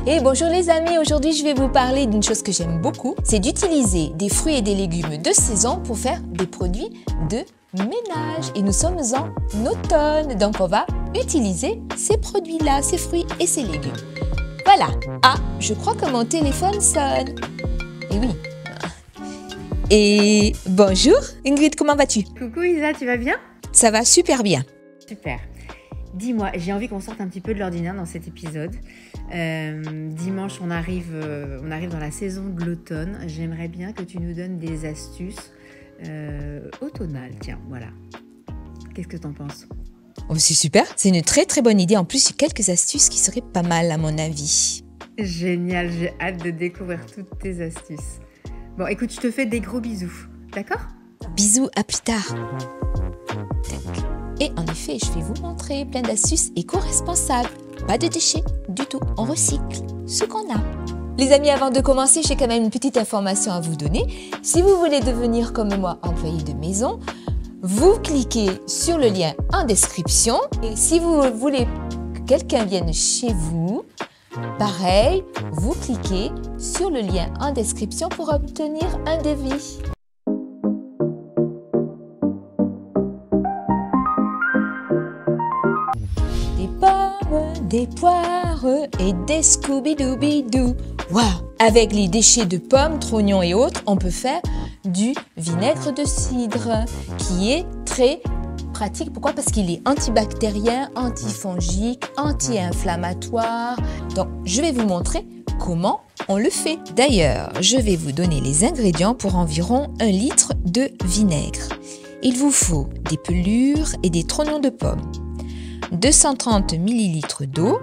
Et bonjour les amis, aujourd'hui je vais vous parler d'une chose que j'aime beaucoup, c'est d'utiliser des fruits et des légumes de saison pour faire des produits de ménage. Et nous sommes en automne, donc on va utiliser ces produits-là, ces fruits et ces légumes. Voilà. Ah, je crois que mon téléphone sonne. Et oui. Et bonjour Ingrid, comment vas-tu? Coucou Isa, tu vas bien? Ça va super bien. Super. Dis-moi, j'ai envie qu'on sorte un petit peu de l'ordinaire dans cet épisode. Dimanche, on arrive dans la saison de l'automne. J'aimerais bien que tu nous donnes des astuces automnales. Tiens, voilà. Qu'est-ce que tu en penses? Oh, c'est super, c'est une très très bonne idée. En plus, il y a quelques astuces qui seraient pas mal à mon avis. Génial, j'ai hâte de découvrir toutes tes astuces. Bon, écoute, je te fais des gros bisous, d'accord? Bisous, à plus tard. Et en effet, je vais vous montrer plein d'astuces éco-responsables. Pas de déchets du tout, on recycle ce qu'on a. Les amis, avant de commencer, j'ai quand même une petite information à vous donner. Si vous voulez devenir comme moi employé de maison, vous cliquez sur le lien en description. Et si vous voulez que quelqu'un vienne chez vous, pareil, vous cliquez sur le lien en description pour obtenir un devis. Des pommes, des poires et des Scooby-Dooby-Doo. Waouh! Avec les déchets de pommes, trognons et autres, on peut faire du vinaigre de cidre qui est très pratique. Pourquoi? Parce qu'il est antibactérien, antifongique, anti-inflammatoire. Donc, je vais vous montrer comment on le fait. D'ailleurs, je vais vous donner les ingrédients pour environ 1 litre de vinaigre. Il vous faut des pelures et des trognons de pommes, 230 ml d'eau,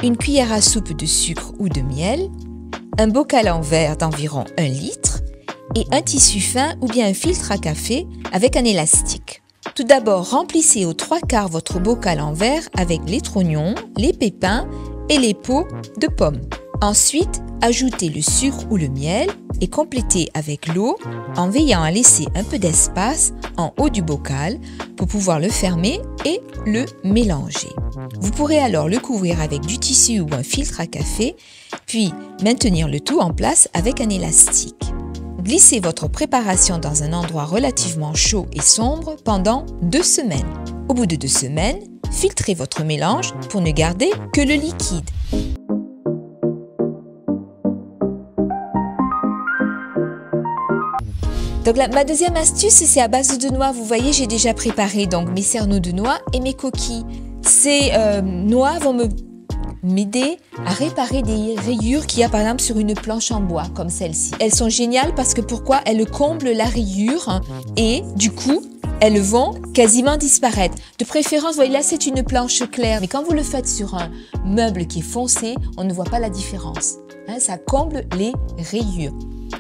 une cuillère à soupe de sucre ou de miel, un bocal en verre d'environ 1 litre et un tissu fin ou bien un filtre à café avec un élastique. Tout d'abord, remplissez aux 3/4 votre bocal en verre avec les trognons, les pépins et les peaux de pommes. Ensuite, ajoutez le sucre ou le miel et complétez avec l'eau en veillant à laisser un peu d'espace en haut du bocal pour pouvoir le fermer et le mélanger. Vous pourrez alors le couvrir avec du tissu ou un filtre à café, puis maintenir le tout en place avec un élastique. Glissez votre préparation dans un endroit relativement chaud et sombre pendant 2 semaines. Au bout de 2 semaines, filtrez votre mélange pour ne garder que le liquide. Donc ma deuxième astuce, c'est à base de noix. Vous voyez, j'ai déjà préparé donc mes cerneaux de noix et mes coquilles. Ces noix vont m'aider à réparer des rayures qu'il y a par exemple sur une planche en bois comme celle-ci. Elles sont géniales parce que pourquoi? Elles comblent la rayure et du coup, elles vont quasiment disparaître. De préférence, vous voyez là, c'est une planche claire. Mais quand vous le faites sur un meuble qui est foncé, on ne voit pas la différence. Hein, ça comble les rayures.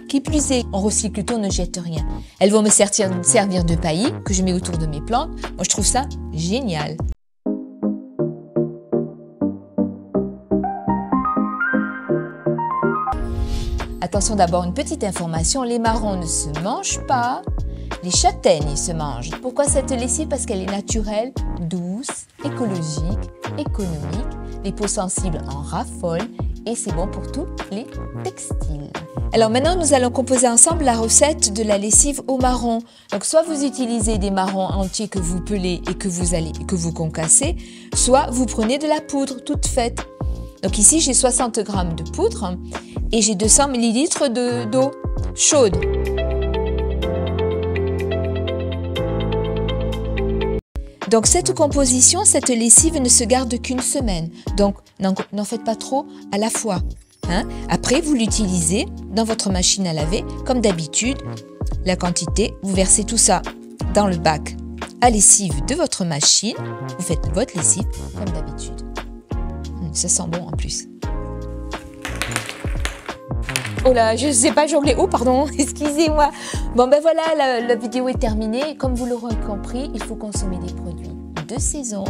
Qui plus est, on recycle tout, on ne jette rien. Elles vont me servir de paillis que je mets autour de mes plantes. Moi, je trouve ça génial. Attention d'abord, une petite information, les marrons ne se mangent pas, les châtaignes se mangent. Pourquoi cette lessive? Parce qu'elle est naturelle, douce, écologique, économique, les peaux sensibles en raffolent et c'est bon pour tous les textiles. Alors maintenant, nous allons composer ensemble la recette de la lessive au marron. Donc soit vous utilisez des marrons entiers que vous pelez et que vous concassez, soit vous prenez de la poudre toute faite. Donc ici, j'ai 60 g de poudre et j'ai 200 ml d'eau chaude. Donc cette composition, cette lessive ne se garde qu'une semaine. Donc n'en faites pas trop à la fois. Hein? Après, vous l'utilisez dans votre machine à laver comme d'habitude. La quantité, vous versez tout ça dans le bac à lessive de votre machine. Vous faites votre lessive comme d'habitude. Ça sent bon en plus. Oh là, je ne sais pas jongler. Oh pardon, excusez-moi. Bon ben voilà, la vidéo est terminée. Comme vous l'aurez compris, il faut consommer des produits de saison.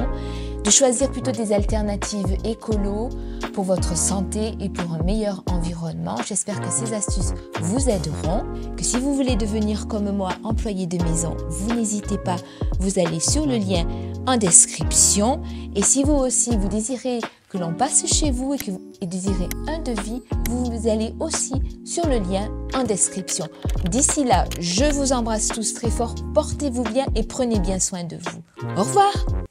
de choisir plutôt des alternatives écolo pour votre santé et pour un meilleur environnement. J'espère que ces astuces vous aideront, que si vous voulez devenir comme moi employé de maison, vous n'hésitez pas, vous allez sur le lien en description. Et si vous aussi, vous désirez que l'on passe chez vous et que vous désirez un devis, vous allez aussi sur le lien en description. D'ici là, je vous embrasse tous très fort, portez-vous bien et prenez bien soin de vous. Au revoir!